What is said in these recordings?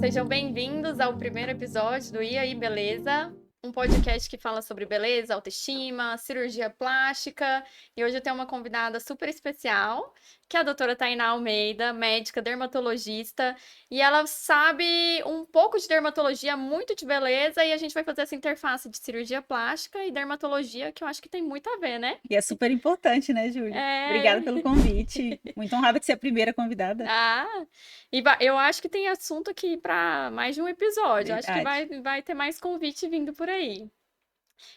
sejam bem-vindos ao primeiro episódio do E aí, Beleza? Um podcast que fala sobre beleza, autoestima, cirurgia plástica. E hoje eu tenho uma convidada super especial, que é a doutora Tainá Almeida, médica dermatologista. E ela sabe um pouco de dermatologia, muito de beleza, e a gente vai fazer essa interface de cirurgia plástica e dermatologia, que eu acho que tem muito a ver, né? E é super importante, né, Júlia? Obrigada É. pelo convite. Muito honrada que você é a primeira convidada. Ah, eu acho que tem assunto aqui para mais de um episódio. Acho que Verdade. vai ter mais convite vindo por aí.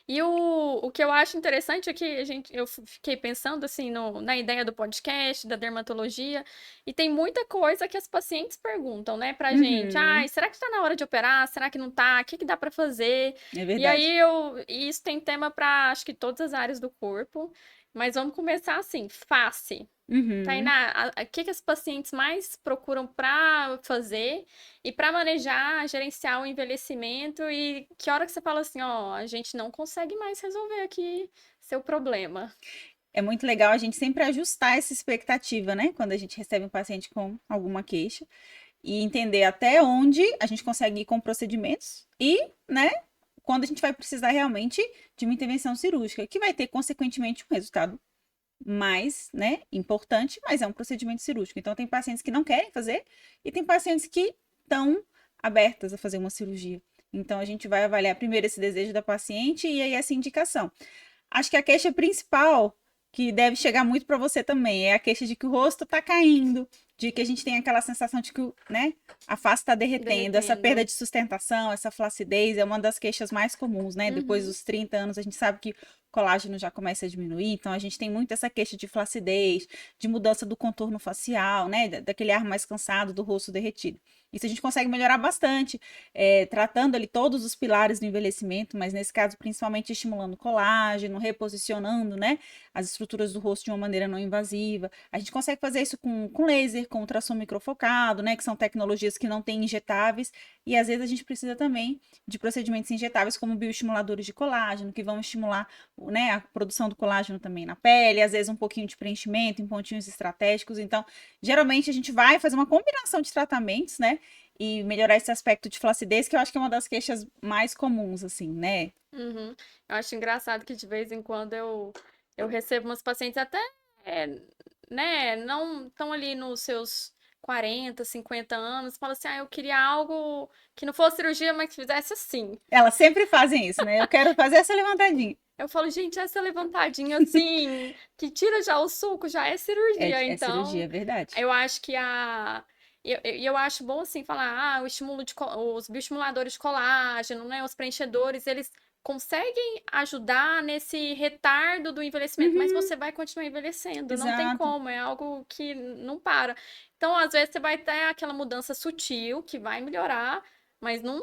E o que eu acho interessante é que eu fiquei pensando assim na ideia do podcast, da dermatologia, e tem muita coisa que as pacientes perguntam, né, pra gente. Ai, Uhum, será que tá na hora de operar? Será que não tá? O que que dá pra fazer? é E aí verdade. e isso tem tema para acho que todas as áreas do corpo. Mas vamos começar assim, face. Uhum. Tainá, o que que as pacientes mais procuram para fazer e para manejar, gerenciar o envelhecimento e que hora que você fala assim, ó, a gente não consegue mais resolver aqui seu problema. É muito legal a gente sempre ajustar essa expectativa, né? Quando a gente recebe um paciente com alguma queixa e entender até onde a gente consegue ir com procedimentos e, né, quando a gente vai precisar realmente de uma intervenção cirúrgica, que vai ter, consequentemente, um resultado mais, né, importante, mas é um procedimento cirúrgico. Então, tem pacientes que não querem fazer e tem pacientes que estão abertas a fazer uma cirurgia. Então, a gente vai avaliar primeiro esse desejo da paciente e aí essa indicação. Acho que a queixa principal, que deve chegar muito para você também, é a queixa de que o rosto está caindo, de que a gente tem aquela sensação de que, né, a face está derretendo, essa perda Derretendo. de sustentação, essa flacidez é uma das queixas mais comuns, né? Depois Uhum. dos 30 anos, a gente sabe que o colágeno já começa a diminuir, então a gente tem muito essa queixa de flacidez, de mudança do contorno facial, né? Daquele ar mais cansado, do rosto derretido. Isso a gente consegue melhorar bastante, tratando ali todos os pilares do envelhecimento, mas nesse caso, principalmente estimulando colágeno, reposicionando, né, as estruturas do rosto de uma maneira não invasiva. A gente consegue fazer isso com laser, com ultrassom microfocado, né, que são tecnologias que não têm injetáveis, e às vezes a gente precisa também de procedimentos injetáveis, como bioestimuladores de colágeno, que vão estimular, né, a produção do colágeno também na pele, às vezes um pouquinho de preenchimento em pontinhos estratégicos. Então, geralmente a gente vai fazer uma combinação de tratamentos, né, e melhorar esse aspecto de flacidez, que eu acho que é uma das queixas mais comuns, assim, né? Uhum. Eu acho engraçado que de vez em quando eu recebo umas pacientes até, é, né, não estão ali nos seus 40, 50 anos, fala assim, ah, eu queria algo que não fosse cirurgia, mas que fizesse assim. Elas sempre fazem isso, né? Eu quero fazer essa levantadinha. Eu falo, gente, essa levantadinha assim, que tira já o suco, já é cirurgia. É cirurgia, Então, é verdade. eu acho que eu acho bom assim falar, o estímulo os bioestimuladores de colágeno, né, os preenchedores, eles conseguem ajudar nesse retardo do envelhecimento, mas Uhum, você vai continuar envelhecendo, não tem exato. como, é algo que não para. Então, às vezes você vai ter aquela mudança sutil que vai melhorar, mas não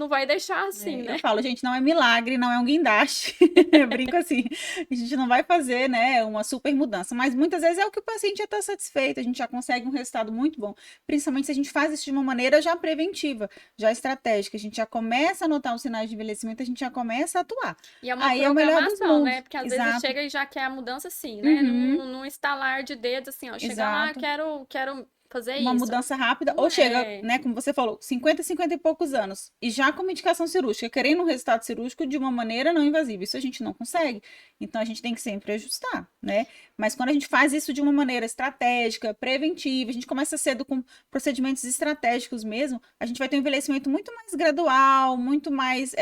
vai deixar assim, É, eu né? falo, gente, não é milagre, não é um guindaste. Eu brinco assim, a gente não vai fazer, né, uma super mudança, mas muitas vezes é o que o paciente já está satisfeito, a gente já consegue um resultado muito bom, principalmente se a gente faz isso de uma maneira já preventiva, já estratégica, a gente já começa a notar os sinais de envelhecimento, a gente já começa a atuar. E é uma Aí é o melhor dos programação, né? mundos, Porque às vezes exato. chega e já quer a mudança assim, né? Uhum, Num estalar de dedos, assim, ó. Chega lá, exato. quero fazer Uma isso. mudança rápida, Não ou chega, é. né, como você falou, 50, 50 e poucos anos, e já com uma indicação cirúrgica, querendo um resultado cirúrgico de uma maneira não invasiva. Isso a gente não consegue. Então a gente tem que sempre ajustar, né? Mas quando a gente faz isso de uma maneira estratégica, preventiva, a gente começa cedo com procedimentos estratégicos mesmo, a gente vai ter um envelhecimento muito mais gradual, muito mais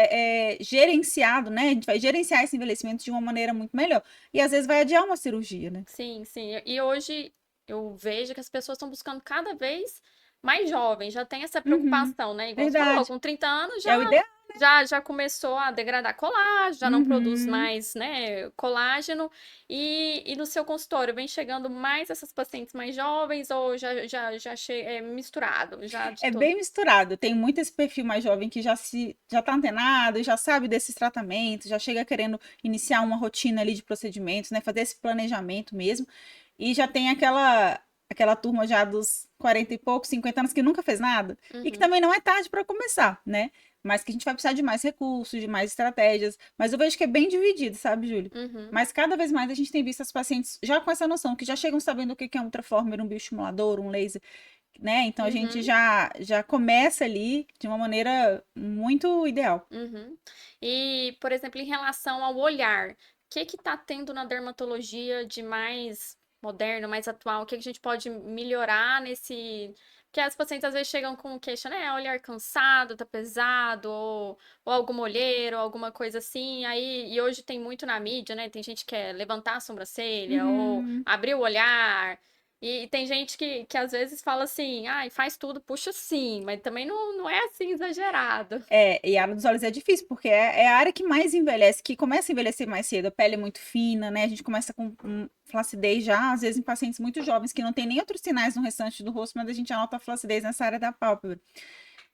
gerenciado, né? A gente vai gerenciar esse envelhecimento de uma maneira muito melhor. E às vezes vai adiar uma cirurgia, né? Sim, sim. E hoje eu vejo que as pessoas estão buscando cada vez mais jovens, já tem essa Uhum, preocupação, né? Igual você falou, verdade. com 30 anos É o ideal. já começou a degradar colágeno, já não produz Uhum. mais, né, colágeno. E no seu consultório, vem chegando mais essas pacientes mais jovens ou é misturado, já de É todo? bem misturado. Tem muito esse perfil mais jovem que já tá antenado, já sabe desses tratamentos, já chega querendo iniciar uma rotina ali de procedimentos, né? Fazer esse planejamento mesmo. E já tem aquela turma já dos 40 e poucos, 50 anos que nunca fez nada. E que Uhum, também não é tarde para começar, né? Mas que a gente vai precisar de mais recursos, de mais estratégias. Mas eu vejo que é bem dividido, sabe, Júlio? uhum. Mas cada vez mais a gente tem visto as pacientes já com essa noção, que já chegam sabendo o que é um ultraformer, um bioestimulador, um laser né? Então a gente Uhum, já começa ali de uma maneira muito ideal. uhum. E, por exemplo, em relação ao olhar, o que que tá tendo na dermatologia de mais moderno, mais atual? O que que a gente pode melhorar nesse. Porque as pacientes às vezes chegam com queixa, né? Olhar cansado, tá pesado, ou alguma olheira, ou alguma coisa assim. Aí, e hoje tem muito na mídia, né? Tem gente que quer levantar a sobrancelha, ou Uhum. abrir o olhar. E tem gente que às vezes fala assim, ai, faz tudo, puxa sim, mas também não é assim exagerado. É, e a área dos olhos é difícil, porque é a área que mais envelhece, que começa a envelhecer mais cedo. A pele é muito fina, né? A gente começa com flacidez já, às vezes em pacientes muito jovens, que não tem nem outros sinais no restante do rosto, mas a gente anota a flacidez nessa área da pálpebra.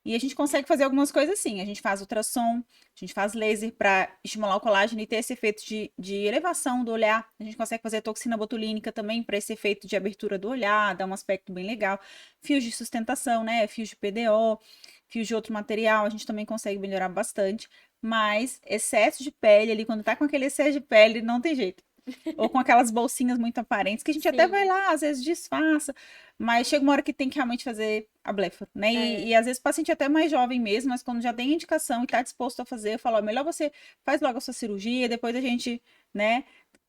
E a gente consegue fazer algumas coisas assim. A gente faz ultrassom, a gente faz laser para estimular o colágeno e ter esse efeito de elevação do olhar. A gente consegue fazer toxina botulínica também para esse efeito de abertura do olhar, dar um aspecto bem legal. Fios de sustentação, né? Fios de PDO, fios de outro material, a gente também consegue melhorar bastante. Mas excesso de pele ali, quando tá com aquele excesso de pele, não tem jeito. Ou com aquelas bolsinhas muito aparentes, que a gente até vai Sim, lá, às vezes disfarça, mas chega uma hora que tem que realmente fazer a blefa, né? E é. às vezes o paciente é até mais jovem mesmo, mas quando já tem indicação e tá disposto a fazer, eu falo, ó, melhor você faz logo a sua cirurgia, depois a gente, né,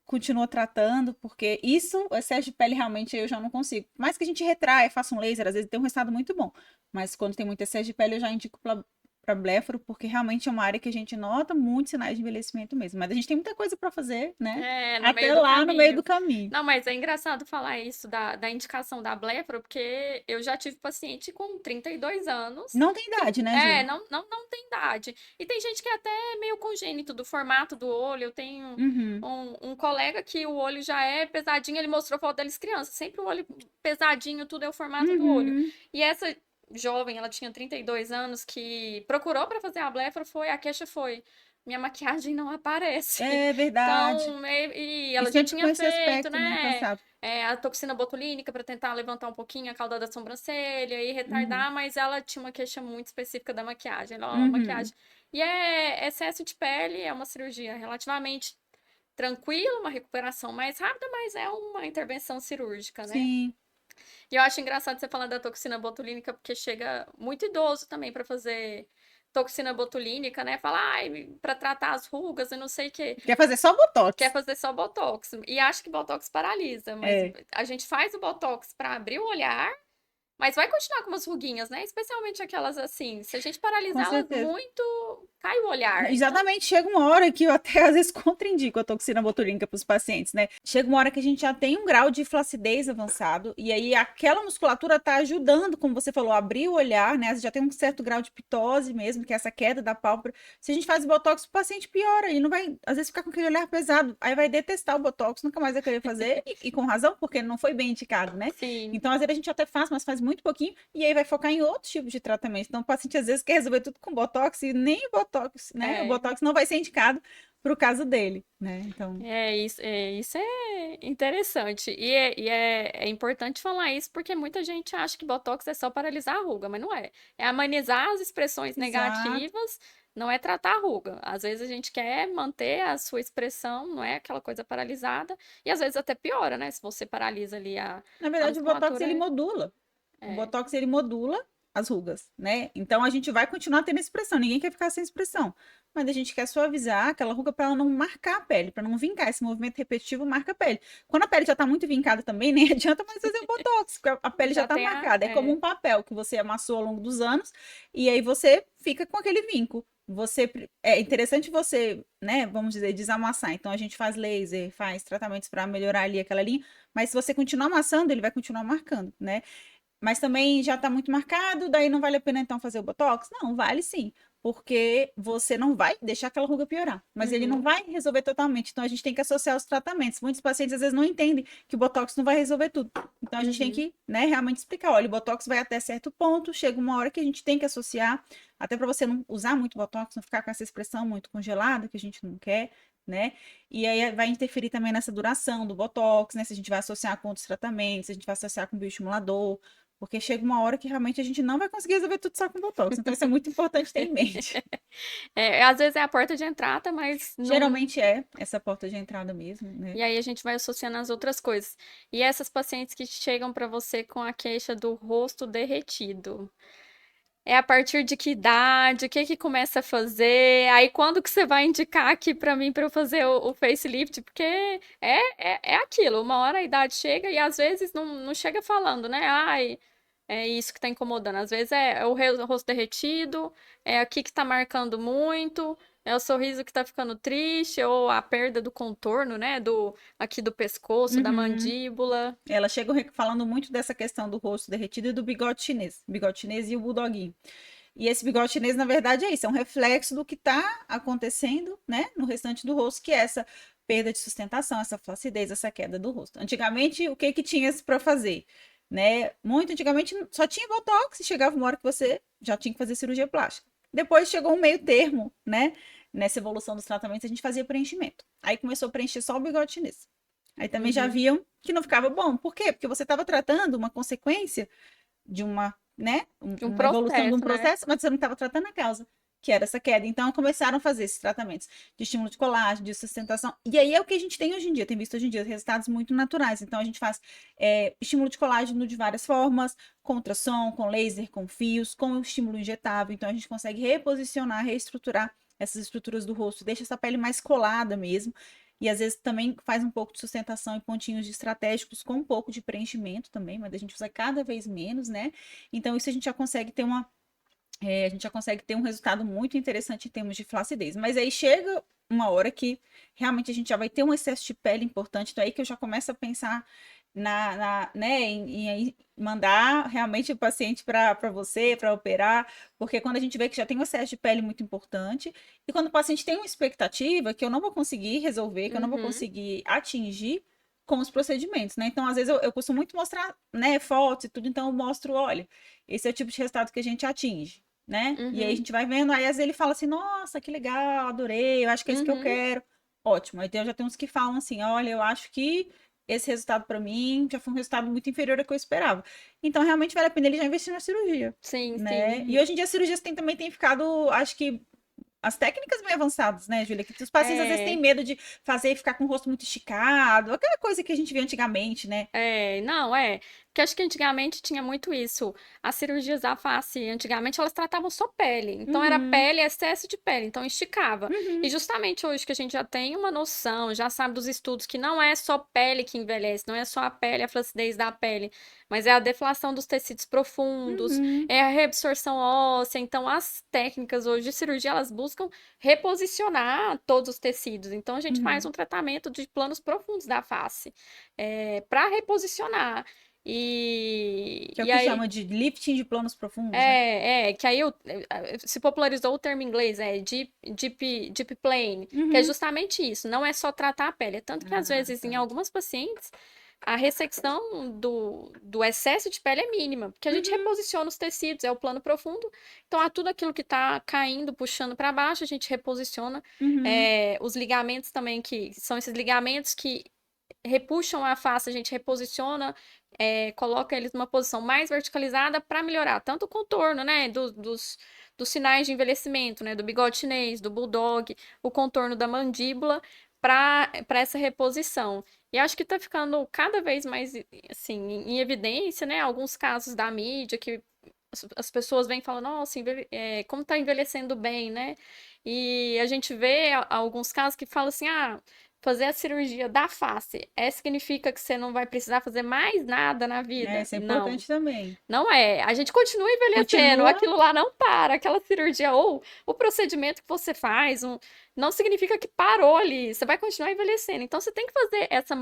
continua tratando, porque isso, o excesso de pele realmente eu já não consigo. Mais que a gente retraia, faça um laser, às vezes tem um resultado muito bom, mas quando tem muito excesso de pele eu já indico para blefaro, porque realmente é uma área que a gente nota muitos sinais de envelhecimento mesmo. Mas a gente tem muita coisa para fazer, né? É, no meio Até do lá no meio caminho. do caminho. Não, mas é engraçado falar isso da indicação da blefaro, porque eu já tive paciente com 32 anos Não tem que, idade, né, Ju? não tem idade. E tem gente que é até meio congênito do formato do olho. Eu tenho Uhum, um colega que o olho já é pesadinho, ele mostrou foto deles criança, sempre o olho pesadinho, tudo é o formato do olho. uhum. E essa jovem, ela tinha 32 anos, que procurou para fazer a blefaro, a queixa foi, minha maquiagem não aparece. É verdade. Então, e E ela já sempre com tinha esse feito, aspecto, né, né, cansado. a toxina botulínica para tentar levantar um pouquinho a cauda da sobrancelha e Uhum, retardar, mas ela tinha uma queixa muito específica da maquiagem. Ela, ó, uhum. maquiagem. E é excesso de pele, é uma cirurgia relativamente tranquila, uma recuperação mais rápida, mas é uma intervenção cirúrgica, né? Sim. E eu acho engraçado você falar da toxina botulínica, porque chega muito idoso também para fazer toxina botulínica, né? Fala, ai, para tratar as rugas e não sei o quê. Quer fazer só Quer botox? fazer só botox. E acha que botox paralisa, mas É, a gente faz o botox para abrir o olhar, mas vai continuar com umas ruguinhas, né? Especialmente aquelas assim. Se a gente com paralisá-las certeza. muito, cai o olhar. Então, Exatamente, chega uma hora que eu até às vezes contraindico a toxina botulínica para os pacientes, né? Chega uma hora que a gente já tem um grau de flacidez avançado, e aí aquela musculatura tá ajudando, como você falou, a abrir o olhar, né? Você já tem um certo grau de pitose mesmo, que é essa queda da pálpebra. Se a gente faz botox, o paciente piora, ele não vai, às vezes, ficar com aquele olhar pesado, aí vai detestar o botox, nunca mais vai querer fazer, e com razão, porque não foi bem indicado, né? sim, Então, às vezes a gente até faz, mas faz muito pouquinho, e aí vai focar em outros tipos de tratamento. Então, o paciente às vezes quer resolver tudo com botox e nem o botox, né? O é. botox não vai ser indicado para o caso dele, né? Então, Isso é interessante. É importante falar isso porque muita gente acha que Botox é só paralisar a ruga, mas não é. É amenizar as expressões exato. negativas, não é tratar a ruga. Às vezes a gente quer manter a sua expressão, não é aquela coisa paralisada, e às vezes até piora, né? Se você paralisa ali Na a verdade, o botox musculatura. ele modula. O É. botox ele modula as rugas, né? Então a gente vai continuar tendo expressão. Ninguém quer ficar sem expressão, mas a gente quer suavizar aquela ruga para ela não marcar a pele, para não vincar. Esse movimento repetitivo marca a pele. Quando a pele já tá muito vincada também, nem adianta mais fazer o botox, porque a pele já Já tá tem marcada. É como um papel que você amassou ao longo dos anos e aí você fica com aquele vinco. Você é interessante você, né, vamos dizer, desamassar. Então a gente faz laser, faz tratamentos para melhorar ali aquela linha, mas se você continuar amassando, ele vai continuar marcando, né? Mas também já está muito marcado, daí não vale a pena então fazer o botox? Não, vale sim, porque você não vai deixar aquela ruga piorar, mas ele não Uhum, vai resolver totalmente. Então a gente tem que associar os tratamentos. Muitos pacientes às vezes não entendem que o botox não vai resolver tudo. Então a gente tem uhum, que, né, realmente explicar, olha, o botox vai até certo ponto, chega uma hora que a gente tem que associar, até para você não usar muito botox, não ficar com essa expressão muito congelada que a gente não quer, né? E aí vai interferir também nessa duração do botox, né? Se a gente vai associar com outros tratamentos, se a gente vai associar com bioestimulador, Porque chega uma hora que realmente a gente não vai conseguir resolver tudo só com Botox. Então, isso é muito importante ter em mente. Às vezes é a porta de entrada, mas não. Geralmente é essa porta de entrada mesmo, né? E aí a gente vai associando as outras coisas. E essas pacientes que chegam para você com a queixa do rosto derretido, é a partir de que idade? O que que começa a fazer? Aí quando que você vai indicar aqui para mim para eu fazer o facelift? Porque é aquilo, uma hora a idade chega e às vezes não chega falando, né? Ai, é isso que tá incomodando. Às vezes é o rosto derretido, é aqui que tá marcando muito, é o sorriso que tá ficando triste, ou a perda do contorno, né? Aqui do pescoço, da Uhum. mandíbula. Ela chega falando muito dessa questão do rosto derretido e do bigode chinês e o bulldoguinho. E esse bigode chinês, na verdade, é isso, é um reflexo do que está acontecendo, né, no restante do rosto, que é essa perda de sustentação, essa flacidez, essa queda do rosto. Antigamente, o que que tinha para fazer? Né? Muito antigamente só tinha botox e chegava uma hora que você já tinha que fazer cirurgia plástica. Depois chegou um meio termo, né? Nessa evolução dos tratamentos, a gente fazia preenchimento. Aí começou a preencher só o bigode chinês. Aí também já Uhum, viam que não ficava bom. Por quê? Porque você estava tratando uma consequência de uma, né, de um uma evolução de um processo, né? processo, mas você não estava tratando a causa, que era essa queda. Então começaram a fazer esses tratamentos de estímulo de colágeno, de sustentação. E aí é o que a gente tem hoje em dia, tem visto hoje em dia resultados muito naturais. Então a gente faz estímulo de colágeno de várias formas, com ultrassom, com laser, com fios, com estímulo injetável. Então a gente consegue reposicionar, reestruturar essas estruturas do rosto, deixa essa pele mais colada mesmo. E às vezes também faz um pouco de sustentação e pontinhos de estratégicos com um pouco de preenchimento também, mas a gente usa cada vez menos, né? Então isso a gente já consegue ter a gente já consegue ter um resultado muito interessante em termos de flacidez. Mas aí chega uma hora que realmente a gente já vai ter um excesso de pele importante, então é aí que eu já começo a pensar né, em mandar realmente o paciente para você, para operar, porque quando a gente vê que já tem um excesso de pele muito importante, e quando o paciente tem uma expectativa que eu não vou conseguir resolver, que eu não vou Uhum, conseguir atingir com os procedimentos, né? Então, às vezes, eu costumo muito mostrar, né, fotos e tudo, então eu mostro, olha, esse é o tipo de resultado que a gente atinge, né? E aí a uhum, gente vai vendo, aí às vezes ele fala assim, nossa, que legal, adorei, eu acho que é isso que eu uhum. quero. Ótimo. Aí eu já tenho uns que falam assim, olha, eu acho que esse resultado para mim já foi um resultado muito inferior ao que eu esperava. Então, realmente vale a pena ele já investir na cirurgia, Sim, né? E sim. hoje em dia as cirurgias também têm ficado, acho que as técnicas bem avançadas, né, Júlia? Que os pacientes às vezes têm É. medo de fazer e ficar com o rosto muito esticado, aquela coisa que a gente via antigamente, né? Não, é. Porque acho que antigamente tinha muito isso. As cirurgias da face, antigamente elas tratavam só pele. Então era Uhum, pele, excesso de pele, então esticava. E uhum, justamente hoje que a gente já tem uma noção, já sabe dos estudos que não é só pele que envelhece, não é só a pele, a flacidez da pele, mas é a deflação dos tecidos profundos, uhum, é a reabsorção óssea. Então as técnicas hoje de cirurgia, elas buscam reposicionar todos os tecidos. Então a gente faz uhum. um tratamento de planos profundos da face para reposicionar. E, Que é o e que aí, chama de lifting de planos profundos, né? que aí se popularizou o termo em inglês, deep plane, que é Uhum. justamente isso, não é só tratar a pele, é tanto que às Ah, vezes tá. em algumas pacientes a ressecção do excesso de pele é mínima, porque a gente Uhum, reposiciona os tecidos, é o plano profundo, então a tudo aquilo que está caindo, puxando para baixo, a gente reposiciona, uhum, os ligamentos também, que são esses ligamentos que repuxam a face, a gente reposiciona, coloca eles numa posição mais verticalizada para melhorar tanto o contorno, né, dos sinais de envelhecimento, né, do bigode chinês, do bulldog, o contorno da mandíbula, para essa reposição. E acho que está ficando cada vez mais, assim, em evidência, né, alguns casos da mídia que as pessoas vêm falando, nossa, como está envelhecendo bem, né? E a gente vê alguns casos que falam assim, fazer a cirurgia da face, significa que você não vai precisar fazer mais nada na vida? isso é Não. importante também. Não é. A gente continua envelhecendo, Continua. aquilo lá não para, aquela cirurgia ou o procedimento que você faz, não significa que parou ali, você vai continuar envelhecendo. Então você tem que fazer essa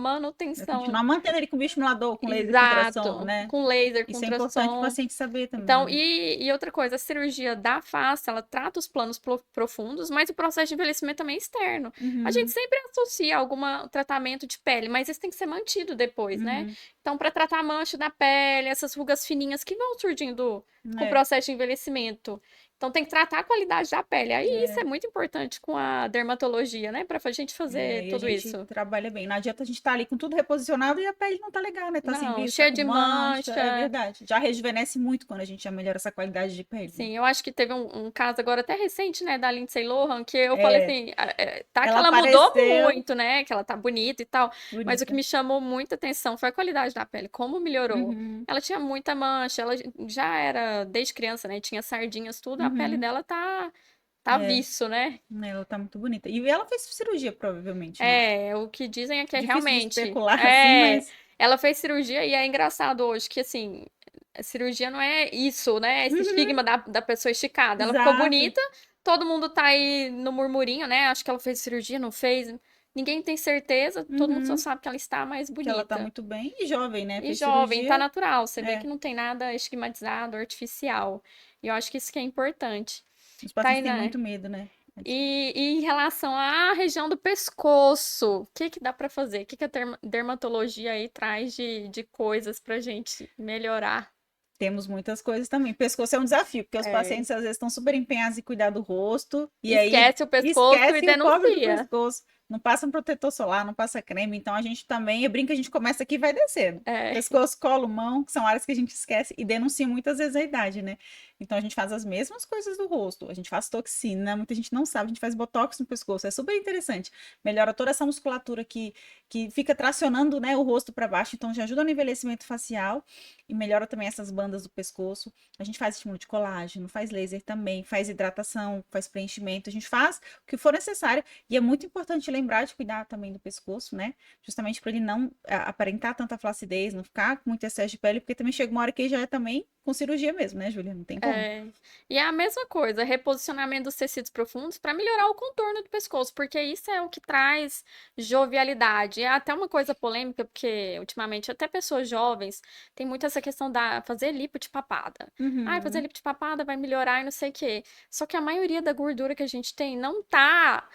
Vai manutenção. continuar mantendo ele com bioestimulador, com laser, com ultrassom, Exato, né? com laser, com Isso é importante o ultrassom. paciente saber também, Então, né? e outra coisa, a cirurgia da face, ela trata os planos profundos, mas o processo de envelhecimento também é externo. A gente Uhum, sempre associa algum tratamento de pele, mas isso tem que ser mantido depois, né? uhum. Então, para tratar a mancha da pele, essas rugas fininhas que vão surgindo com o É. processo de envelhecimento. Então tem que tratar a qualidade da pele. Aí isso É. é muito importante com a dermatologia, né? Pra gente fazer E a tudo gente isso. trabalha bem. Não adianta a gente estar ali com tudo reposicionado e a pele não tá legal, né? Tá sem Não, brilho, tá cheia com de mancha. É mancha. verdade. Já rejuvenesce muito quando a gente já melhora essa qualidade de pele, né? Sim, eu acho que teve um caso agora até recente, né, da Lindsay Lohan, que eu falei É, assim, tá que ela ela mudou apareceu muito, né, que ela tá bonita e tal, mas o que bonita. me chamou muita atenção foi a qualidade da pele, como melhorou. Uhum, Ela tinha muita mancha, ela já era desde criança, né, tinha sardinhas, tudo, a pele uhum. dela tá É, viço, né? ela tá muito bonita. E ela fez cirurgia, provavelmente, né? É, o que dizem é que Difícil de realmente, especular assim, mas. ela fez cirurgia e é engraçado hoje que, assim, a cirurgia não é isso, né? Esse Uhum, estigma da pessoa esticada. Ela ficou exato. bonita, todo mundo tá aí no murmurinho, né? Acho que ela fez cirurgia, não fez. Ninguém tem certeza, todo mundo só Uhum, sabe que ela está mais que ela tá bonita. muito bem. E jovem, né? E Fez jovem, tá cirurgia. natural, você vê É, que não tem nada estigmatizado, artificial. E eu acho que isso que é importante. os pacientes têm Tainá, muito medo, né? e em relação à região do pescoço, o que que dá pra fazer? O que que a dermatologia aí traz de coisas pra gente melhorar? Temos muitas coisas também. Pescoço é um desafio, porque os É, pacientes às vezes estão super empenhados em cuidar do rosto e aí esquece o pescoço e esquecem o pobre do denuncia. pescoço. Não passa um protetor solar, não passa creme. Então a gente também, eu brinco que a gente começa aqui e vai descendo. É, Pescoço, colo, mão, que são áreas que a gente esquece e denuncia muitas vezes a idade, né? Então a gente faz as mesmas coisas do rosto. A gente faz toxina, muita gente não sabe, a gente faz botox no pescoço. É super interessante. Melhora toda essa musculatura que fica tracionando, né, o rosto para baixo, então já ajuda no envelhecimento facial e melhora também essas bandas do pescoço. A gente faz estímulo de colágeno, faz laser também, faz hidratação, faz preenchimento, a gente faz o que for necessário. E é muito importante lembrar de cuidar também do pescoço, né? Justamente para ele não aparentar tanta flacidez, não ficar com muito excesso de pele, porque também chega uma hora que já é também com cirurgia mesmo, né, Júlia? Não tem como. é. E é a mesma coisa, reposicionamento dos tecidos profundos para melhorar o contorno do pescoço, porque isso é o que traz jovialidade. É até uma coisa polêmica, porque ultimamente até pessoas jovens têm muito essa questão da fazer lipo de papada. Ah, fazer Uhum. lipo de papada vai melhorar e não sei o quê. Só que a maioria da gordura que a gente tem não tá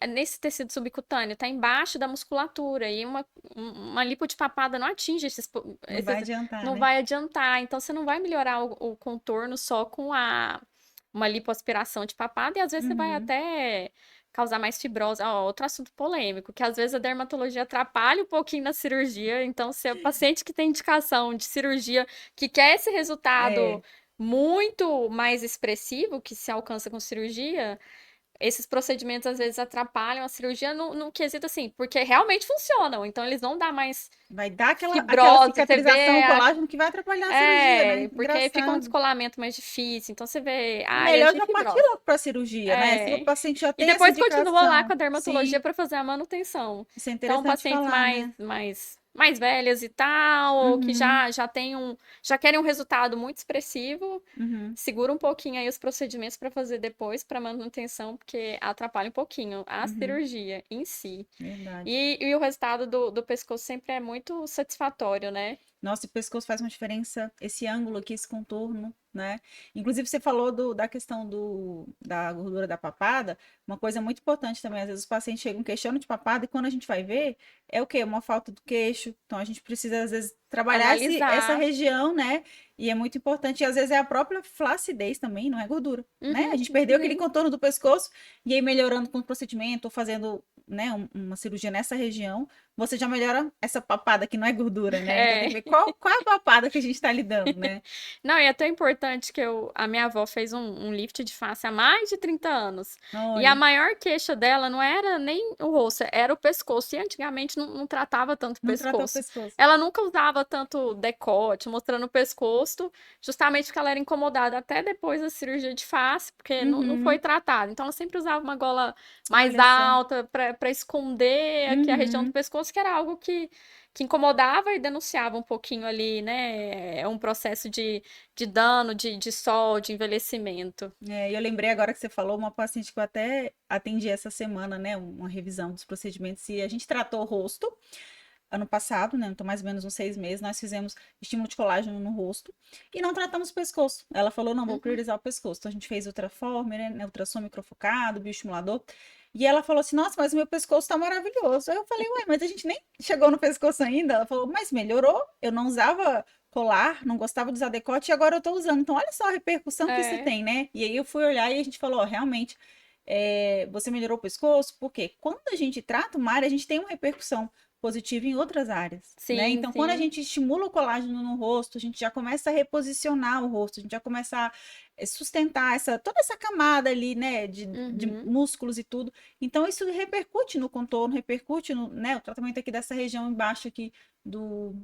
nesse tecido subcutâneo, tá embaixo da musculatura. E uma lipo de papada não atinge Não vai adiantar, não né? vai adiantar. Então, você não vai melhorar o contorno só com uma lipoaspiração de papada, e às vezes você vai Uhum. até causar mais fibrose. Ó, outro assunto polêmico, que às vezes a dermatologia atrapalha um pouquinho na cirurgia. Então, se é o paciente que tem indicação de cirurgia, que quer esse resultado É. muito mais expressivo que se alcança com cirurgia, esses procedimentos às vezes atrapalham a cirurgia no quesito assim, porque realmente funcionam. Então, eles vão dar mais Vai dar aquela fibrose, você cicatrização, vê o colágeno que vai atrapalhar a cirurgia, né? porque aí fica um Engraçado. descolamento mais difícil. Então você vê áreas Melhor de já partir fibrose. logo para a cirurgia, né? Se o É. paciente já E tem essa depois continua lá com indicação. a dermatologia Sim, para fazer a manutenção. isso é Então, interessante pacientes falar, né? mais velhas e tal, ou que Uhum, já querem um resultado muito expressivo, uhum, segura um pouquinho aí os procedimentos para fazer depois para manutenção, porque atrapalha um pouquinho a uhum, cirurgia em si. verdade. E o resultado do pescoço sempre é muito satisfatório, né? Nossa, o pescoço faz uma diferença, esse ângulo aqui, esse contorno, né? Inclusive, você falou da questão da gordura da papada, uma coisa muito importante também, às vezes os pacientes chegam questionando de papada e quando a gente vai ver, é o quê? Uma falta do queixo, então a gente precisa, às vezes, trabalhar essa Analisar. região, né? E é muito importante, e às vezes é a própria flacidez também, não é gordura, né? A Uhum, gente perdeu aquele sim. contorno do pescoço, e aí melhorando com o procedimento, ou fazendo, né, uma cirurgia nessa região, você já melhora essa papada que não é gordura, né? Então tem que É. ver qual é a papada que a gente tá lidando, né? Não, e é tão importante que a minha avó fez um lift de face há mais de 30 anos. E a Olha, maior queixa dela não era nem o rosto, era o pescoço. E antigamente não tratava tanto o não trata o pescoço. pescoço. Ela nunca usava tanto decote, mostrando o pescoço, justamente porque ela era incomodada até depois da cirurgia de face, porque não foi Uhum, tratada. Então ela sempre usava uma gola mais olha só. alta para esconder aqui a região do Uhum, pescoço, que era algo que incomodava e denunciava um pouquinho ali, né? É um processo de dano, de sol, de envelhecimento. é, eu lembrei agora que você falou, uma paciente que eu até atendi essa semana, né? Uma revisão dos procedimentos, e a gente tratou o rosto ano passado, né? Então, mais ou menos uns 6 meses, nós fizemos estímulo de colágeno no rosto e não tratamos o pescoço. Ela falou, não, vou Uhum. priorizar o pescoço. Então, a gente fez ultraforme, né? Ultrassom microfocado, bioestimulador. E ela falou assim, nossa, mas o meu pescoço tá maravilhoso. Aí eu falei, ué, mas a gente nem chegou no pescoço ainda. Ela falou, mas melhorou. Eu não usava colar, não gostava de usar decote e agora eu tô usando. Então, olha só a repercussão que isso É. tem, né? E aí eu fui olhar e a gente falou, ó, realmente, você melhorou o pescoço, porque quando a gente trata uma área, a gente tem uma repercussão positiva em outras áreas, né? Sim, Então, quando a sim. gente estimula o colágeno no rosto, a gente já começa a reposicionar o rosto, a gente já começa a sustentar toda essa camada ali, né, de Uhum. músculos e tudo. Então, isso repercute no contorno, repercute no, né, o tratamento aqui dessa região embaixo aqui do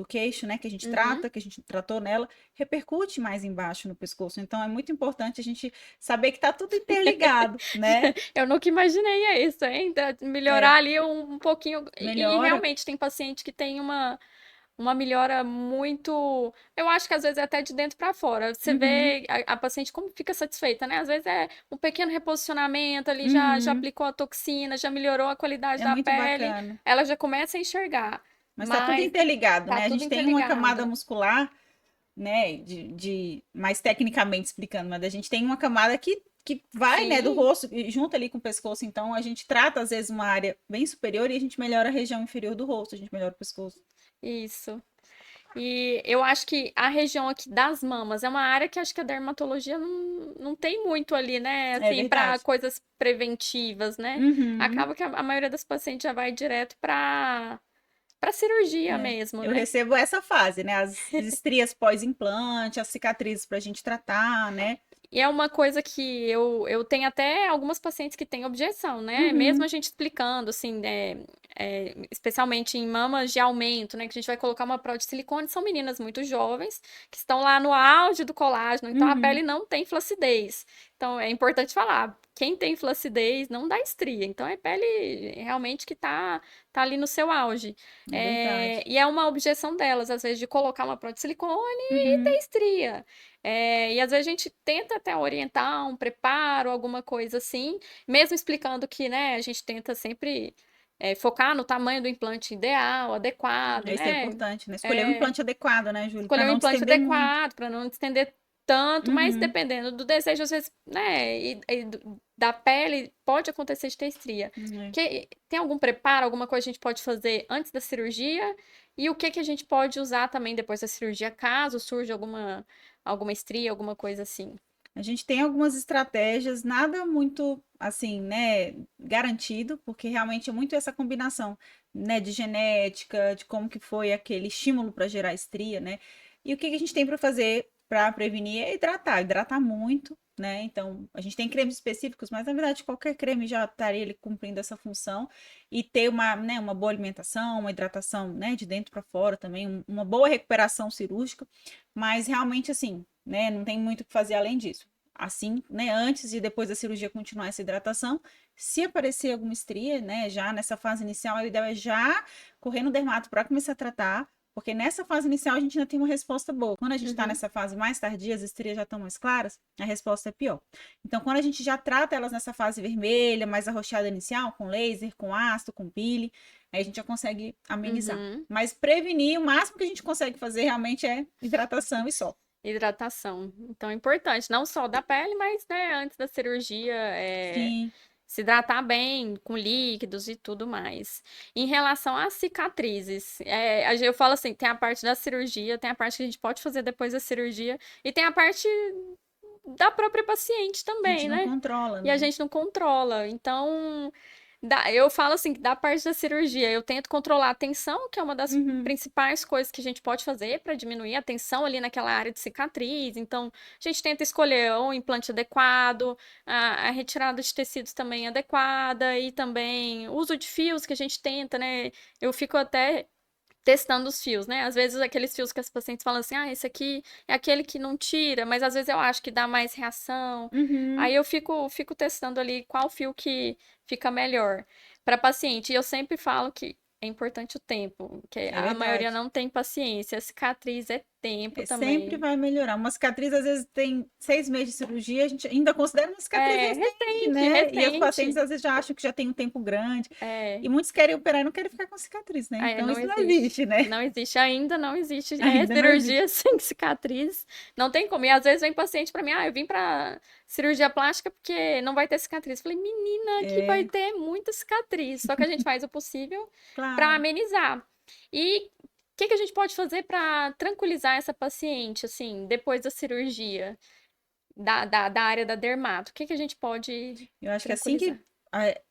queixo, né, que a gente Uhum. trata, que a gente tratou nela, repercute mais embaixo no pescoço. Então, é muito importante a gente saber que tá tudo interligado, né? Eu nunca imaginei isso, hein? É, Melhorar ali um pouquinho. E melhora. realmente tem paciente que tem uma melhora muito. Eu acho que às vezes é até de dentro para fora. Você Uhum, vê a paciente como fica satisfeita, né? Às vezes é um pequeno reposicionamento ali, já uhum. aplicou a toxina, já melhorou a qualidade É da muito pele, bacana. ela já começa a enxergar. Mas tá tudo Mas interligado, tá né? A tudo gente tem uma camada interligado. muscular, né? Mais tecnicamente explicando, mas a gente tem uma camada que vai, né, do Sim, rosto, e junto ali com o pescoço. Então a gente trata, às vezes, uma área bem superior e a gente melhora a região inferior do rosto, a gente melhora o pescoço. isso. E eu acho que a região aqui das mamas é uma área que acho que a dermatologia não tem muito ali, né? É Assim, para verdade. coisas preventivas, né? Uhum. Acaba que a maioria das pacientes já vai direto para cirurgia É. mesmo, Eu né? recebo essa fase, né? As estrias pós-implante, as cicatrizes pra gente tratar, né? E é uma coisa que eu tenho até algumas pacientes que têm objeção, né? Mesmo a Uhum. gente explicando, assim, né? Especialmente em mamas de aumento, né? Que a gente vai colocar uma prótese de silicone, são meninas muito jovens, que estão lá no auge do colágeno, então a Uhum. pele não tem flacidez. Então é importante falar, quem tem flacidez não dá estria, então é pele realmente que tá ali no seu auge. É verdade. E é uma objeção delas, às vezes, de colocar uma prótese de silicone e ter Uhum. estria. E às vezes a gente tenta até orientar um preparo, alguma coisa assim, mesmo explicando que, né, a gente tenta sempre focar no tamanho do implante ideal, adequado, Isso é né? importante, né? Escolher um É, implante adequado, né, Júlio? Para escolher um não implante distender muito. adequado para não estender tanto, mas Uhum. dependendo do desejo, às vezes, né, da pele, pode acontecer de ter estria. É. Tem algum preparo, alguma coisa que a gente pode fazer antes da cirurgia? E o que que a gente pode usar também depois da cirurgia, caso surja alguma estria, alguma coisa assim? A gente tem algumas estratégias, nada muito assim, né, garantido, porque realmente é muito essa combinação, né, de genética, de como que foi aquele estímulo para gerar estria, né? E o que que a gente tem para fazer para prevenir é hidratar muito, né? Então, a gente tem cremes específicos, mas na verdade qualquer creme já estaria ele cumprindo essa função e ter uma, né, uma boa alimentação, uma hidratação, né, de dentro para fora também, uma boa recuperação cirúrgica, mas realmente assim, né, não tem muito o que fazer além disso. Assim, né, antes e depois da cirurgia continuar essa hidratação. Se aparecer alguma estria, né, já nessa fase inicial, o ideal é já correr no dermato para começar a tratar, porque nessa fase inicial a gente ainda tem uma resposta boa. Quando a gente está Uhum, nessa fase mais tardia, as estrias já estão mais claras, a resposta é pior. Então, quando a gente já trata elas nessa fase vermelha, mais arroxeada inicial, com laser, com ácido, com pele, aí a gente já consegue amenizar. uhum. Mas prevenir, o máximo que a gente consegue fazer realmente é hidratação e só. Hidratação. Então, é importante, não só da pele, mas, né, antes da cirurgia, Sim. se hidratar bem, com líquidos e tudo mais. Em relação às cicatrizes, eu falo assim, tem a parte da cirurgia, tem a parte que a gente pode fazer depois da cirurgia, e tem a parte da própria paciente A gente também, não né? controla, E a né? gente não controla. Então, eu falo assim, que da parte da cirurgia, eu tento controlar a tensão, que é uma das Uhum. principais coisas que a gente pode fazer para diminuir a tensão ali naquela área de cicatriz. Então, a gente tenta escolher um implante adequado, a retirada de tecidos também adequada e também o uso de fios que a gente tenta, né? Eu fico até testando os fios, né? Às vezes aqueles fios que as pacientes falam assim, esse aqui é aquele que não tira, mas às vezes eu acho que dá mais reação. Uhum. Aí eu fico testando ali qual fio que fica melhor para paciente. E eu sempre falo que é importante o tempo, que É a maioria verdade. não tem paciência. A cicatriz é tempo Sempre também. vai melhorar. Uma cicatriz, às vezes, tem 6 meses de cirurgia, a gente ainda considera uma cicatriz É recente, recente, né? E os pacientes, recente. às vezes, já acham que já tem um tempo grande. É. E muitos querem operar e não querem ficar com cicatriz, né? Então, Não isso não existe. existe, né? Não existe, ainda não existe. Ainda não existe. Cirurgia sem cicatriz. Não tem como. E às vezes vem paciente pra mim, eu vim pra cirurgia plástica porque não vai ter cicatriz. Falei, menina, que vai É, ter muita cicatriz. Só que a gente faz o possível pra claro. amenizar. E que a gente pode fazer para tranquilizar essa paciente, assim, depois da cirurgia, da área da dermato? O que a gente pode Eu acho que assim que, tranquilizar?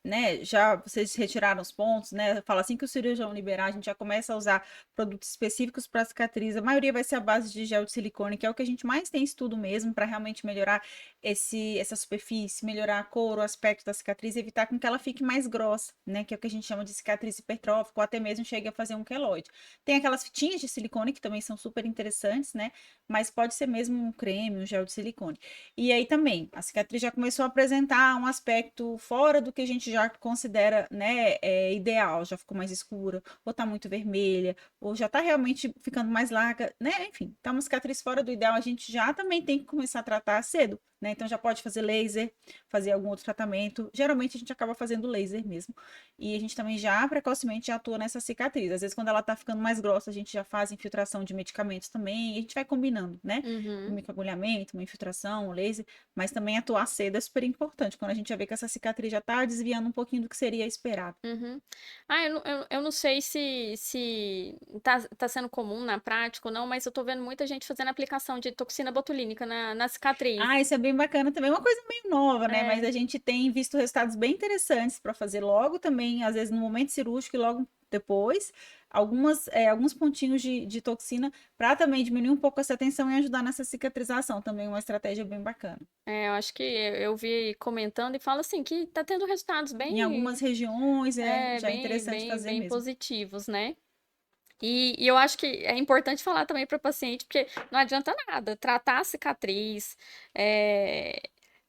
né, já vocês retiraram os pontos, né, fala assim que o cirurgião liberar, a gente já começa a usar produtos específicos para cicatriz. A maioria vai ser a base de gel de silicone, que é o que a gente mais tem estudo mesmo, para realmente melhorar essa superfície, melhorar a cor, o aspecto da cicatriz, evitar com que ela fique mais grossa, né, que é o que a gente chama de cicatriz hipertrófica, ou até mesmo chegue a fazer um queloide. Tem aquelas fitinhas de silicone que também são super interessantes, né, mas pode ser mesmo um creme, um gel de silicone. E aí também, a cicatriz já começou a apresentar um aspecto fora do que a gente já considera, né, ideal, já ficou mais escura, ou tá muito vermelha, ou já tá realmente ficando mais larga, né? Enfim, tá uma cicatriz fora do ideal, a gente já também tem que começar a tratar cedo, né? Então já pode fazer laser, fazer algum outro tratamento. Geralmente a gente acaba fazendo laser mesmo. E a gente também já precocemente já atua nessa cicatriz. Às vezes quando ela tá ficando mais grossa, a gente já faz infiltração de medicamentos também, e a gente vai combinando, né? Um Uhum. microagulhamento, uma infiltração, um laser, mas também atuar cedo é super importante, quando a gente já vê que essa cicatriz já tá desviando um pouquinho do que seria esperado. Uhum. Ah, eu não sei se tá sendo comum na prática ou não, mas eu tô vendo muita gente fazendo aplicação de toxina botulínica na cicatriz. Ah, isso é bem bacana também, uma coisa meio nova, né? Mas É, a gente tem visto resultados bem interessantes para fazer logo também, às vezes no momento cirúrgico e logo depois, alguns pontinhos de toxina para também diminuir um pouco essa tensão e ajudar nessa cicatrização, também uma estratégia bem bacana. eu acho que eu vi comentando e fala assim que tá tendo resultados Em algumas bem, regiões já é bem, interessante bem, fazer bem mesmo. positivos, né? E eu acho que é importante falar também para o paciente, porque não adianta nada tratar a cicatriz, eh,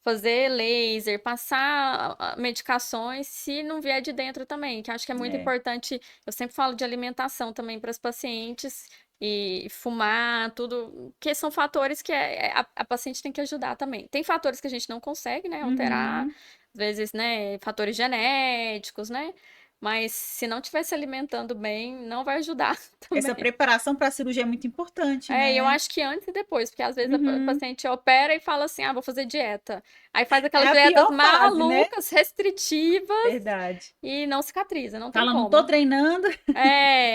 fazer laser, passar medicações, se não vier de dentro também, que eu acho que é muito É. importante. Eu sempre falo de alimentação também para os pacientes, e fumar, tudo, que são fatores que a paciente tem que ajudar também. Tem fatores que a gente não consegue, né, alterar, Uhum. às vezes, né, fatores genéticos, né? Mas se não estiver se alimentando bem, não vai ajudar Essa também. preparação para a cirurgia é muito importante, E eu né? acho que antes e depois, porque às vezes a Uhum. paciente opera e fala assim: ah, vou fazer dieta. Aí faz É aquelas a dietas pior fase, né? malucas, restritivas Verdade. e não cicatriza, não tem Fala, não tô como. treinando,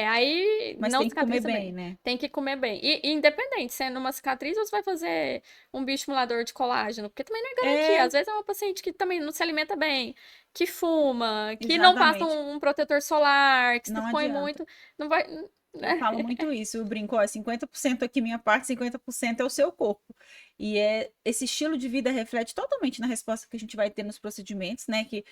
Aí mas não tem que comer cicatriza bem, bem. né? Tem que comer bem. E independente, se é numa cicatriz ou se vai fazer um bioestimulador de colágeno, porque também não é garantia. É, Às vezes é uma paciente que também não se alimenta bem, que fuma, que não passa exatamente. um protetor solar, que se Não expõe adianta. muito, não vai. Eu falo muito isso, eu brinco, ó, 50% aqui minha parte, 50% é o seu corpo. E esse estilo de vida reflete totalmente na resposta que a gente vai ter nos procedimentos, né? Que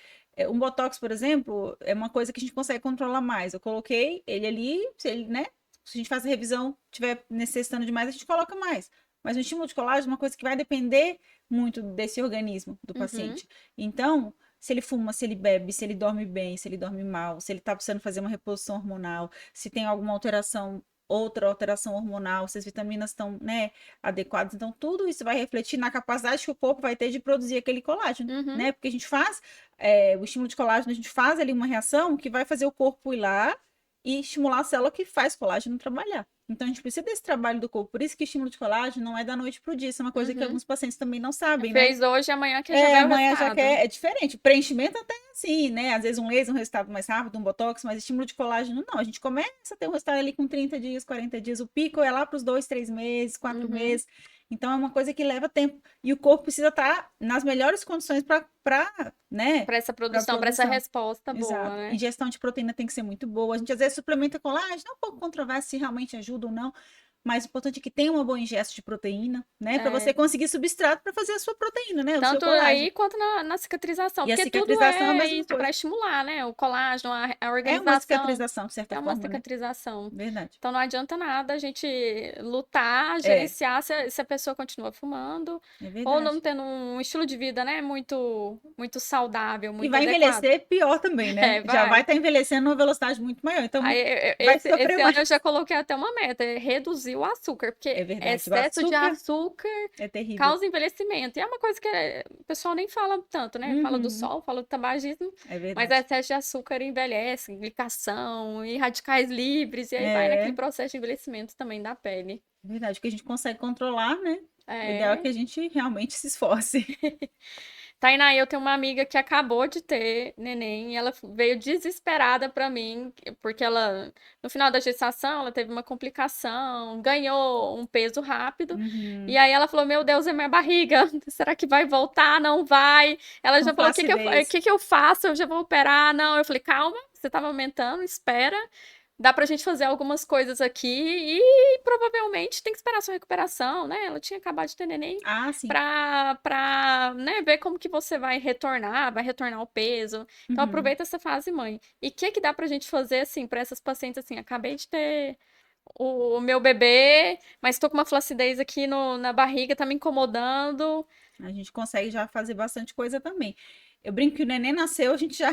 um botox, por exemplo, é uma coisa que a gente consegue controlar mais. Eu coloquei ele ali, se ele, né? Se a gente faz a revisão, tiver necessitando de mais, a gente coloca mais. Mas o estímulo de colágeno é uma coisa que vai depender muito desse organismo do Uhum, paciente. Então, se ele fuma, se ele bebe, se ele dorme bem, se ele dorme mal, se ele está precisando fazer uma reposição hormonal, se tem alguma alteração, outra alteração hormonal, se as vitaminas estão, né, adequadas. Então, tudo isso vai refletir na capacidade que o corpo vai ter de produzir aquele colágeno, uhum. né? Porque a gente faz, o estímulo de colágeno, a gente faz ali uma reação que vai fazer o corpo ir lá e estimular a célula que faz colágeno trabalhar. Então, a gente precisa desse trabalho do corpo. Por isso que o estímulo de colágeno não é da noite para o dia. Isso é uma coisa que Uhum. alguns pacientes também não sabem, né? Fez hoje, amanhã que já vê o Amanhã já resultado. quer, é diferente. Preenchimento até é assim, né? Às vezes um laser, um resultado mais rápido, um botox, mas estímulo de colágeno não. A gente começa a ter um resultado ali com 30 dias, 40 dias. O pico é lá para os 2, 3 meses, 4 meses. Então é uma coisa que leva tempo. E o corpo precisa estar nas melhores condições né? Para essa Para produção, para essa produção. resposta boa, Exato. né? Ingestão de proteína tem que ser muito boa. A gente às vezes suplementa colágeno, é um pouco controverso se realmente ajuda ou não. Mas o importante é que tenha uma boa ingesta de proteína, né? Para você É, conseguir substrato para fazer a sua proteína, né? O seu tanto colágeno. aí quanto na cicatrização, E a porque tudo cicatrização é a é mesma isso para coisa. estimular, né? O colágeno, a É uma organização, cicatrização, de certa é uma forma, né? cicatrização. Verdade. Então não adianta nada a gente lutar, É, gerenciar se a pessoa continua fumando é ou não verdade. tendo um estilo de vida, né, muito saudável, E muito vai adequado. envelhecer pior também, né? Já vai Vai. estar envelhecendo numa velocidade muito maior. Então, Aí, vai esse, sofrer esse ano eu já mais. coloquei até uma meta, é reduzir o açúcar, É porque verdade. O excesso de açúcar açúcar é terrível. causa envelhecimento. E é uma coisa que o pessoal nem fala tanto, né? Fala do Uhum, sol, fala do tabagismo, é mas verdade. excesso de açúcar envelhece, glicação e radicais livres, e aí vai naquele É processo de envelhecimento também da pele. verdade. O que a gente consegue controlar, né? O ideal é É. que a gente realmente se esforce. Tainá, eu tenho uma amiga que acabou de ter neném e ela veio desesperada pra mim, porque ela, no final da gestação, ela teve uma complicação, ganhou um peso rápido, e Uhum. aí ela falou, meu Deus, é minha barriga, será que vai voltar? Não vai. Ela Com já falou, o flacidez. que que eu faço? Eu já vou operar? Não, eu falei, calma, você tava aumentando, espera. Dá pra gente fazer algumas coisas aqui e provavelmente tem que esperar a sua recuperação, né? Ela tinha acabado de ter neném Ah, sim. pra, né, ver como que você vai retornar o peso. Então Uhum. aproveita essa fase, mãe. E o que que dá pra gente fazer, assim, pra essas pacientes, assim, acabei de ter o meu bebê, mas tô com uma flacidez aqui na barriga, tá me incomodando. A gente consegue já fazer bastante coisa também. Eu brinco que o neném nasceu, a gente já,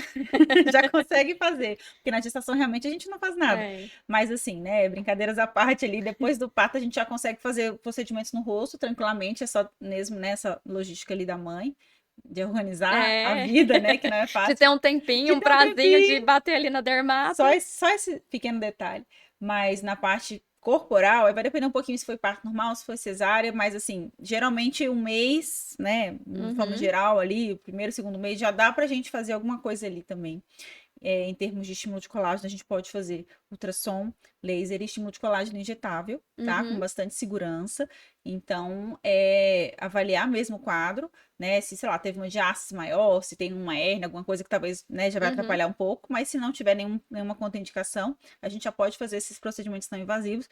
já consegue fazer. Porque na gestação realmente a gente não faz nada. É. Mas assim, né? Brincadeiras à parte ali, depois do parto a gente já consegue fazer procedimentos no rosto tranquilamente. É só mesmo nessa logística ali da mãe, de organizar a É, vida, né? Que não é de fácil. ter um tempinho, De um ter um prazinho de tempinho. bater ali na dermato. Só esse pequeno detalhe. Mas na parte corporal, aí vai depender um pouquinho se foi parto normal, se foi cesárea, mas assim, geralmente um mês, né, de forma Uhum, geral ali, o primeiro, segundo mês, já dá pra gente fazer alguma coisa ali também. Em termos de estímulo de colágeno, a gente pode fazer ultrassom, laser e estímulo de colágeno injetável, tá? Com uhum, bastante segurança. Então, avaliar mesmo o quadro, né? Se, sei lá, teve uma diástase maior, se tem uma hérnia, alguma coisa que talvez, né, já vai uhum. atrapalhar um pouco, mas se não tiver nenhuma contraindicação, a gente já pode fazer esses procedimentos não invasivos.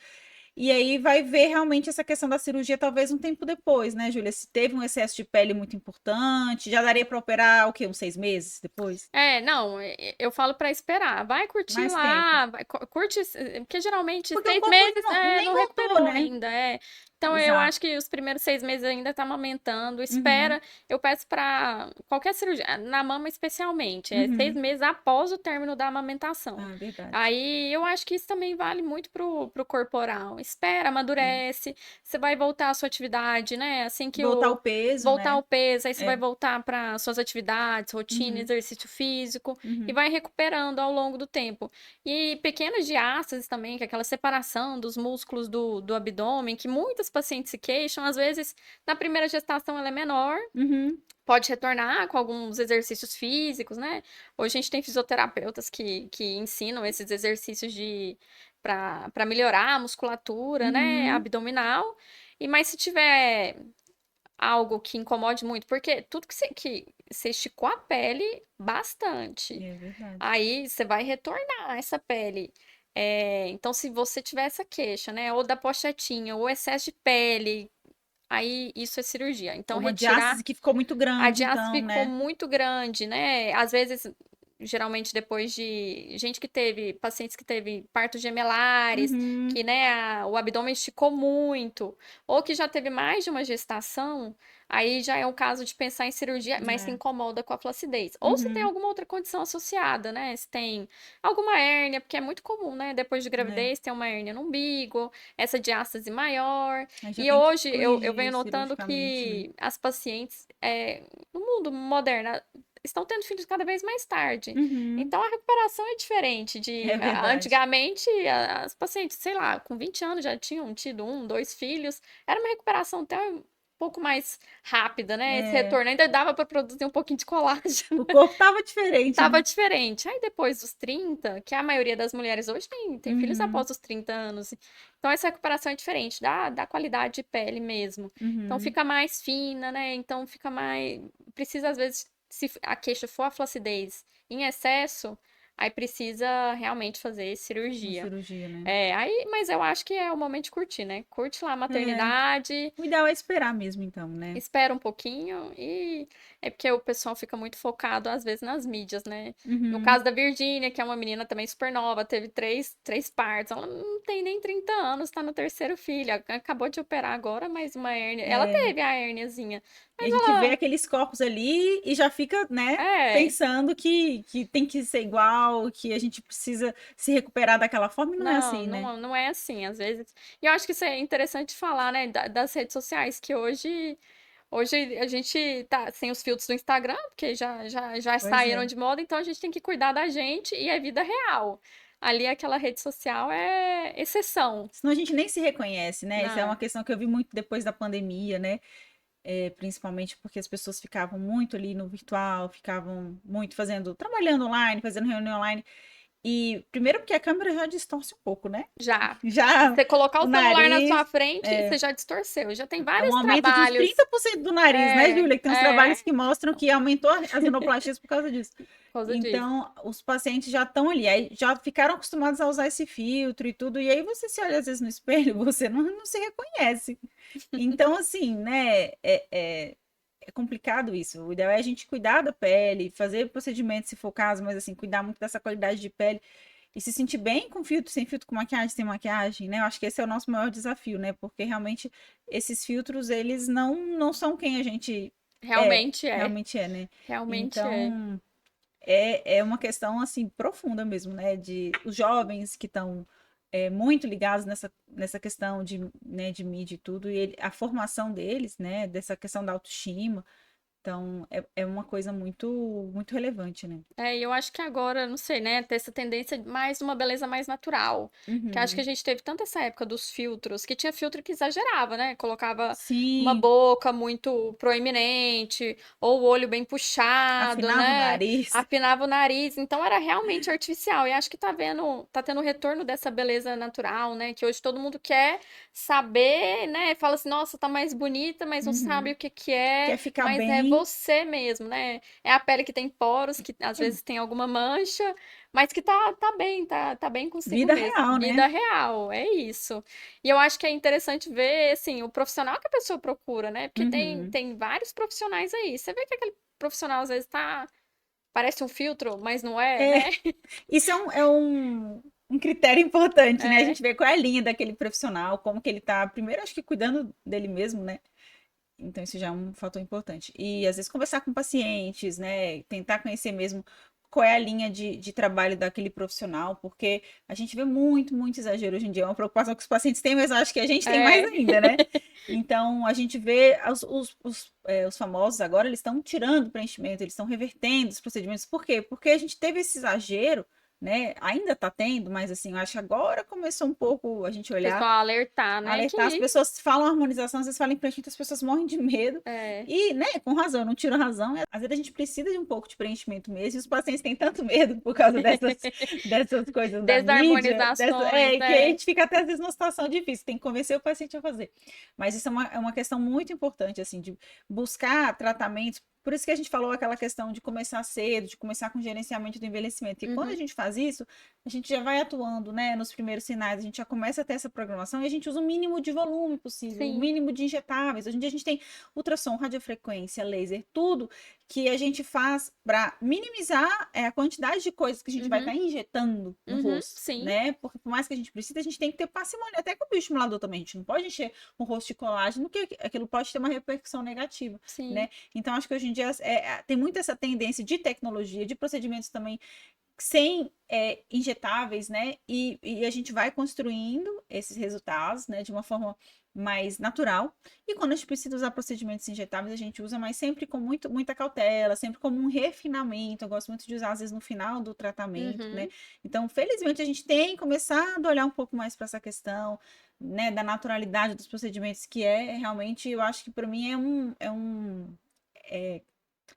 E aí vai ver realmente essa questão da cirurgia, talvez um tempo depois, né, Júlia? Se teve um excesso de pele muito importante, já daria para operar o quê? Uns 6 meses depois? É, não, eu falo pra esperar. Vai curtir Mais tempo. lá, curte, porque geralmente Porque o seis corpo ainda meses nem não voltou, recuperou né? ainda, é. Então eu Exato. acho que os primeiros 6 meses ainda tá amamentando. Uhum, Espera, eu peço pra qualquer cirurgia, na mama especialmente, é seis uhum. meses após o término da amamentação. Ah, verdade. Aí eu acho que isso também vale muito pro corporal. Espera, É. amadurece, você vai voltar à sua atividade, né? Assim que Voltar o o peso, voltar né? ao peso, aí você vai É. voltar para suas atividades, rotina, Uhum, exercício físico e uhum. vai recuperando ao longo do tempo. E pequenas diástases também, que é aquela separação dos músculos do abdômen, que muitas pacientes se queixam, às vezes na primeira gestação ela é menor, Uhum. pode retornar com alguns exercícios físicos, né? Hoje a gente tem fisioterapeutas que ensinam esses exercícios de para melhorar a musculatura, né, Uhum. abdominal. E mas se tiver algo que incomode muito, porque tudo que você esticou a pele bastante, É verdade. aí você vai retornar essa pele. Então, se você tiver essa queixa, né, ou da pochetinha, ou excesso de pele, aí isso é cirurgia. Então, Ou uma retirar diástase que ficou muito a grande, diástase então, ficou né? muito grande, né? Às vezes, geralmente depois de gente que teve, pacientes que teve partos gemelares, Uhum. que, né, o abdômen esticou muito, ou que já teve mais de uma gestação, aí já é o caso de pensar em cirurgia, mas se É. incomoda com a flacidez. Ou se tem Uhum. alguma outra condição associada, né? Se tem alguma hérnia, porque é muito comum, né? Depois de É. gravidez, ter uma hérnia no umbigo, essa diástase maior. Aí já E tem que hoje eu corrigir venho notando cirurgicamente, né? que as pacientes, no mundo moderno, estão tendo filhos cada vez mais tarde. Uhum. Então a recuperação é diferente É verdade. antigamente as pacientes, sei lá, com 20 anos já tinham tido um, dois filhos. Era uma recuperação até um pouco mais rápida, né? Esse É. retorno ainda dava para produzir um pouquinho de colágeno. O corpo tava diferente, Tava né? diferente. Aí depois dos 30, que a maioria das mulheres hoje tem filhos Uhum. após os 30 anos. Então essa recuperação é diferente, da qualidade de pele mesmo. Então Uhum. fica mais fina, né? Então fica mais. Precisa, às vezes, se a queixa for a flacidez em excesso, aí precisa realmente fazer Uma cirurgia. cirurgia, né? Mas eu acho que é o momento de curtir, né? Curte lá a É. maternidade, O ideal é esperar mesmo, então, né? espera um pouquinho e é porque o pessoal fica muito focado, às vezes, nas mídias, né? No Uhum. caso da Virgínia, que é uma menina também super nova, teve três partos, ela não tem nem 30 anos, tá no terceiro filho, acabou de operar agora, mas uma hérnia, ela É. teve a hérniazinha, E a mas gente vê ela, aqueles corpos ali e já fica, né, é, pensando que tem que ser igual, que a gente precisa se recuperar daquela forma, e não é não, assim, né? não, não é assim, às vezes, e eu acho que isso é interessante falar, né, das redes sociais, que hoje a gente tá sem os filtros do Instagram, porque já Pois saíram é. de moda, então a gente tem que cuidar da gente e é vida real. Ali aquela rede social é exceção. Senão a gente nem se reconhece, né? Isso é uma Não. questão que eu vi muito depois da pandemia, né? principalmente porque as pessoas ficavam muito ali no virtual, ficavam muito trabalhando online, fazendo reunião online. E primeiro porque a câmera já distorce um pouco, né? Já. Já Você colocar o o celular na nariz sua frente, você já distorceu. Já tem é um vários aumento de uns trabalhos. 30% do nariz, né, É, Júlia? Que tem uns é, trabalhos que mostram que aumentou as enoplastias por causa disso. por causa disso. Então, os pacientes já estão ali, aí já ficaram acostumados a usar esse filtro e tudo, e aí você se olha às vezes no espelho, você não se reconhece. Então, assim, né, é complicado isso. O ideal é a gente cuidar da pele, fazer procedimentos se for o caso, mas assim, cuidar muito dessa qualidade de pele e se sentir bem com filtro, sem filtro, com maquiagem, sem maquiagem, né? Eu acho que esse é o nosso maior desafio, né? Porque realmente esses filtros, eles não são quem a gente Realmente é. realmente é, né? Realmente é. Então, é uma questão, assim, profunda mesmo, né? De os jovens que estão muito ligados nessa questão de, né, de mídia e tudo, e a formação deles, né? Dessa questão da autoestima. Então, é uma coisa muito relevante, né? É, e eu acho que agora, não sei, né, ter essa tendência de mais uma beleza mais natural. Que acho que a Uhum. gente teve tanto essa época dos filtros, que tinha filtro que exagerava, né? Colocava uma Sim, boca muito proeminente, ou o olho bem puxado, afinava o né? nariz. Afinava o nariz. Então era realmente artificial. E acho que tá tendo retorno dessa beleza natural, né? Que hoje todo mundo quer saber, né? Fala assim, nossa, tá mais bonita, mas não sabe Uhum. o que que é, Quer ficar mas é bem. você mesmo, né? É a pele que tem poros, que às vezes tem alguma mancha, mas que tá bem consigo Vida mesmo. real, né? Vida real, é isso. E eu acho que é interessante ver, assim, o profissional que a pessoa procura, né? Porque Uhum. tem vários profissionais aí. Você vê que aquele profissional às vezes parece um filtro, mas não é, É, né? isso é um critério importante, né? A É, gente vê qual é a linha daquele profissional, como que ele tá, primeiro, acho que cuidando dele mesmo, né? Então, isso já é um fator importante. E, às vezes, conversar com pacientes, né? Tentar conhecer mesmo qual é a linha de trabalho daquele profissional, porque a gente vê muito exagero hoje em dia. É uma preocupação que os pacientes têm, mas eu acho que a gente tem mais é. ainda, né? Então, a gente vê os famosos agora, eles estão tirando preenchimento, eles estão revertendo os procedimentos. Por quê? Porque a gente teve esse exagero, né? Ainda está tendo, mas assim, eu acho que agora começou um pouco a gente olhar Pessoal alertar, né? alertar, as Que pessoas falam harmonização, às vezes falam preenchimento, as pessoas morrem de medo. é, E, né, com razão, eu não tiro a razão. Às vezes a gente precisa de um pouco de preenchimento mesmo, e os pacientes têm tanto medo por causa dessas coisas da mídia, desarmonizações, que a é. gente fica até às vezes numa situação difícil, tem que convencer o paciente a fazer. Mas isso é uma questão muito importante, assim, de buscar tratamentos. Por isso que a gente falou aquela questão de começar cedo, de começar com gerenciamento do envelhecimento. E quando a Uhum, gente faz isso, a gente já vai atuando, né, nos primeiros sinais, a gente já começa a ter essa programação e a gente usa o mínimo de volume possível, o sim. mínimo de injetáveis. Hoje em dia a gente tem ultrassom, radiofrequência, laser, tudo que a gente faz para minimizar a quantidade de coisas que a gente vai estar Uhum, injetando no rosto, sim. né? Porque por mais que a gente precise, a gente tem que ter parcimônia, até com o bioestimulador também. A gente não pode encher o rosto de colágeno, porque aquilo pode ter uma repercussão negativa, Sim. né? Então acho que hoje em dia tem muito essa tendência de tecnologia, de procedimentos também sem injetáveis, né? E a gente vai construindo esses resultados, né? De uma forma mais natural. E quando a gente precisa usar procedimentos injetáveis, a gente usa, mas sempre com muita cautela, sempre como um refinamento. Eu gosto muito de usar, às vezes, no final do tratamento, né? Uhum. Então, felizmente, a gente tem começado a olhar um pouco mais para essa questão, né? Da naturalidade dos procedimentos, que realmente, eu acho que para mim é,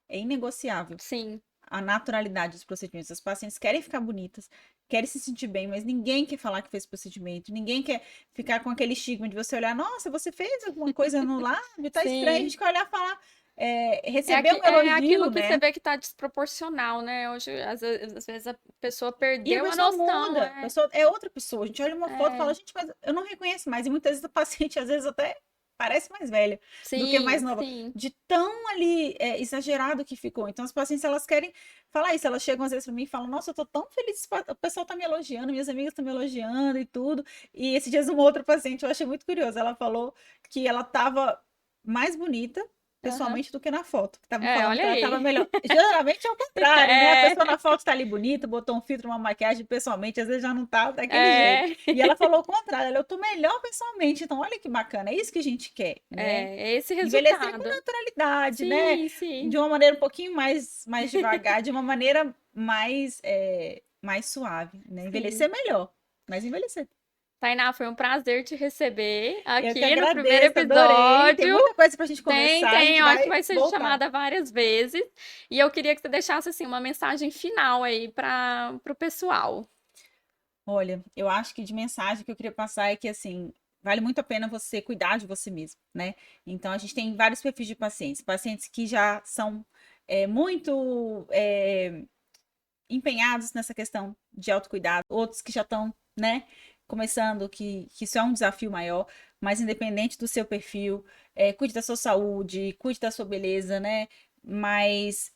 é inegociável Sim. a naturalidade dos procedimentos. As pacientes querem ficar bonitas, querem se sentir bem, mas ninguém quer falar que fez procedimento, ninguém quer ficar com aquele estigma de você olhar, nossa, você fez alguma coisa no lábio, tá estranho, a Sim. gente quer olhar e falar, receber um É elogio, aquilo que você né? vê que tá desproporcional, né? Hoje, às vezes a pessoa E a perdeu a pessoa noção, muda, a é. pessoa é outra pessoa. A gente olha uma foto e fala, É. gente, mas eu não reconheço mais. E muitas vezes a paciente, às vezes, até parece mais velha do que mais Sim, nova, sim. de tão ali exagerado que ficou. Então, as pacientes, elas querem falar isso. Elas chegam às vezes para mim e falam, nossa, eu tô tão feliz, o pessoal tá me elogiando, minhas amigas estão me elogiando e tudo. E esses dias, uma outra paciente, eu achei muito curioso, ela falou que ela tava mais bonita Aham. pessoalmente do que na foto, que estavam É, falando olha que ela estava aí. melhor. Geralmente é o contrário, né? A É, pessoa na foto está ali bonita, botou um filtro, uma maquiagem, pessoalmente, às vezes já não tá daquele jeito. é, E ela falou o contrário, eu tô melhor pessoalmente, então olha que bacana, é isso que a gente quer, né? é esse Envelhecer com resultado. naturalidade, né? Sim, sim. De uma maneira um pouquinho mais devagar, de uma maneira mais suave, né? Sim. Envelhecer melhor, mas envelhecer. Tainá, foi um prazer te receber Eu que aqui no primeiro agradeço, adorei. Tem episódio. muita coisa pra gente Tem, conversar, a tem, gente eu acho que vai vai ser voltar. chamada várias vezes. E eu queria que você deixasse assim uma mensagem final aí para o pessoal. Olha, eu acho que de mensagem que eu queria passar é que, assim, vale muito a pena você cuidar de você mesmo, né? Então, a gente tem vários perfis de pacientes. Pacientes que já são muito empenhados nessa questão de autocuidado, outros que já estão, né, começando, que isso é um desafio maior, mas independente do seu perfil, cuide da sua saúde, cuide da sua beleza, né? Mas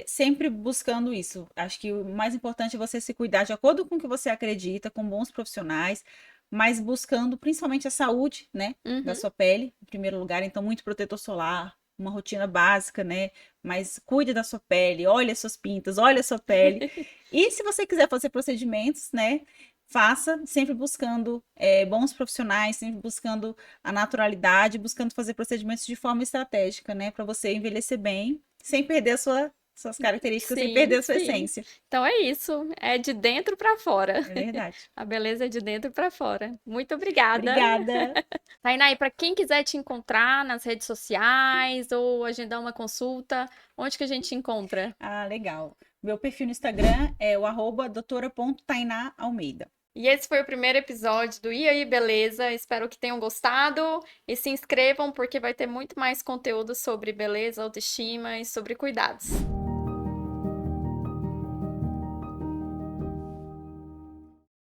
sempre buscando isso. Acho que o mais importante é você se cuidar de acordo com o que você acredita, com bons profissionais, mas buscando principalmente a saúde, né, da Uhum. sua pele, em primeiro lugar. Então, muito protetor solar, uma rotina básica, né? Mas cuide da sua pele, olhe as suas pintas, olhe a sua pele. E se você quiser fazer procedimentos, né? Faça, sempre buscando bons profissionais, sempre buscando a naturalidade, buscando fazer procedimentos de forma estratégica, né? Para você envelhecer bem, sem perder suas características, sem Sim, perder a sua sim. essência. Então é isso, é de dentro para fora. É verdade. A beleza é de dentro para fora. Muito obrigada. Obrigada. Tainá, e para quem quiser te encontrar nas redes sociais ou agendar uma consulta, onde que a gente encontra? Ah, legal. Meu perfil no Instagram é o @doutora.tainaalmeida. E esse foi o primeiro episódio do E aí, beleza? Espero que tenham gostado e se inscrevam porque vai ter muito mais conteúdo sobre beleza, autoestima e sobre cuidados.